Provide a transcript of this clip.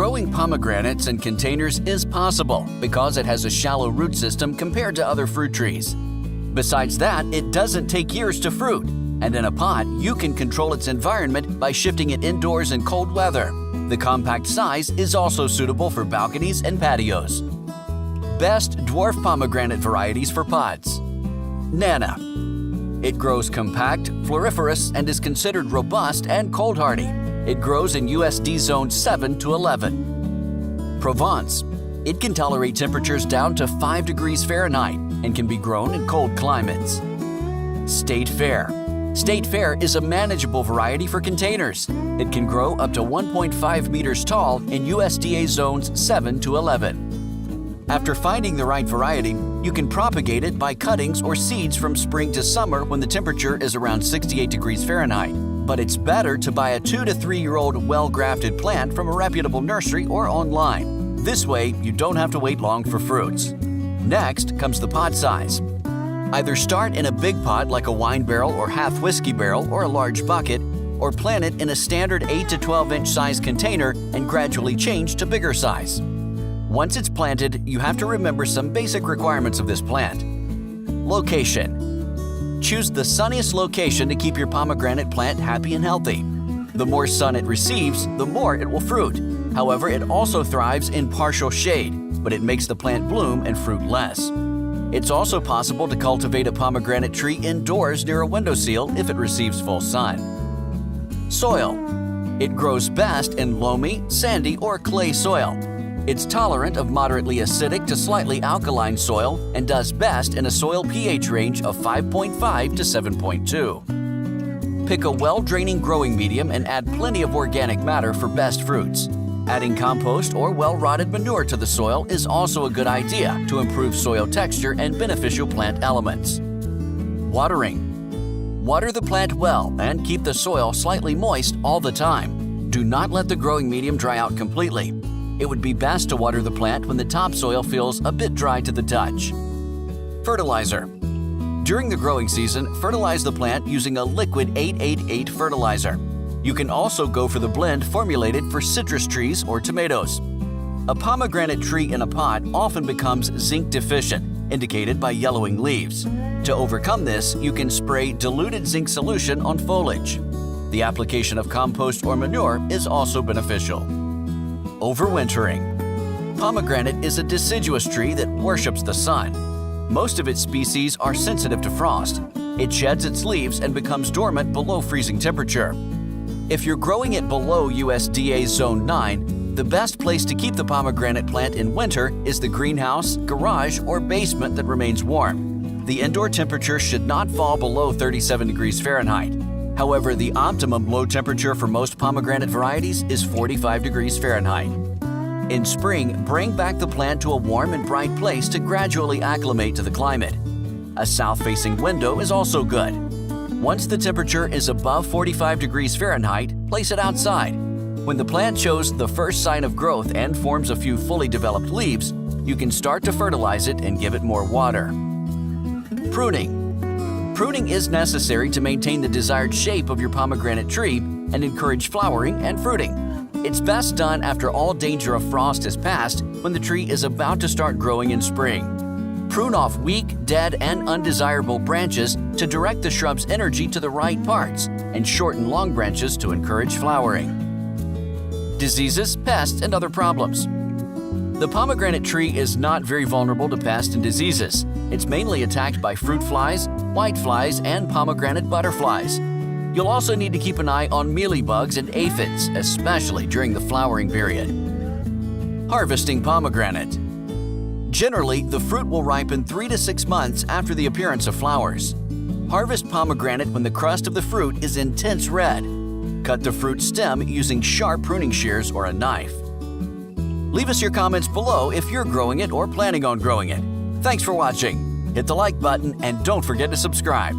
Growing pomegranates in containers is possible because it has a shallow root system compared to other fruit trees. Besides that, it doesn't take years to fruit, and in a pot, you can control its environment by shifting it indoors in cold weather. The compact size is also suitable for balconies and patios. Best dwarf pomegranate varieties for pots. Nana. It grows compact, floriferous, and is considered robust and cold-hardy. It grows in USD zones 7 to 11. Provence. It can tolerate temperatures down to 5 degrees Fahrenheit and can be grown in cold climates. State Fair. State Fair is a manageable variety for containers. It can grow up to 1.5 meters tall in USDA zones 7 to 11. After finding the right variety, you can propagate it by cuttings or seeds from spring to summer when the temperature is around 68 degrees Fahrenheit. But it's better to buy a 2 to 3 year old well-grafted plant from a reputable nursery or online. This way, you don't have to wait long for fruits. Next comes the pot size. Either start in a big pot like a wine barrel or half whiskey barrel or a large bucket, or plant it in a standard 8 to 12 inch size container and gradually change to bigger size. Once it's planted, you have to remember some basic requirements of this plant. Location. Choose the sunniest location to keep your pomegranate plant happy and healthy. The more sun it receives, the more it will fruit. However, it also thrives in partial shade, but it makes the plant bloom and fruit less. It's also possible to cultivate a pomegranate tree indoors near a windowsill if it receives full sun. Soil. It grows best in loamy, sandy, or clay soil. It's tolerant of moderately acidic to slightly alkaline soil and does best in a soil pH range of 5.5 to 7.2. Pick a well-draining growing medium and add plenty of organic matter for best fruits. Adding compost or well-rotted manure to the soil is also a good idea to improve soil texture and beneficial plant elements. Watering. Water the plant well and keep the soil slightly moist all the time. Do not let the growing medium dry out completely. It would be best to water the plant when the topsoil feels a bit dry to the touch. Fertilizer. During the growing season, fertilize the plant using a liquid 888 fertilizer. You can also go for the blend formulated for citrus trees or tomatoes. A pomegranate tree in a pot often becomes zinc deficient, indicated by yellowing leaves. To overcome this, you can spray diluted zinc solution on foliage. The application of compost or manure is also beneficial. Overwintering. Pomegranate is a deciduous tree that worships the sun. Most of its species are sensitive to frost. It sheds its leaves and becomes dormant below freezing temperature. If you're growing it below USDA Zone 9, the best place to keep the pomegranate plant in winter is the greenhouse, garage, or basement that remains warm. The indoor temperature should not fall below 37 degrees Fahrenheit. However, the optimum low temperature for most pomegranate varieties is 45 degrees Fahrenheit. In spring, bring back the plant to a warm and bright place to gradually acclimate to the climate. A south-facing window is also good. Once the temperature is above 45 degrees Fahrenheit, place it outside. When the plant shows the first sign of growth and forms a few fully developed leaves, you can start to fertilize it and give it more water. Pruning. Pruning is necessary to maintain the desired shape of your pomegranate tree and encourage flowering and fruiting. It's best done after all danger of frost has passed when the tree is about to start growing in spring. Prune off weak, dead, and undesirable branches to direct the shrub's energy to the right parts and shorten long branches to encourage flowering. Diseases, pests, and other problems. The pomegranate tree is not very vulnerable to pests and diseases. It's mainly attacked by fruit flies, whiteflies, and pomegranate butterflies. You'll also need to keep an eye on mealybugs and aphids, especially during the flowering period. Harvesting pomegranate. Generally, the fruit will ripen 3 to 6 months after the appearance of flowers. Harvest pomegranate when the crust of the fruit is intense red. Cut the fruit stem using sharp pruning shears or a knife. Leave us your comments below if you're growing it or planning on growing it. Thanks for watching. Hit the like button and don't forget to subscribe.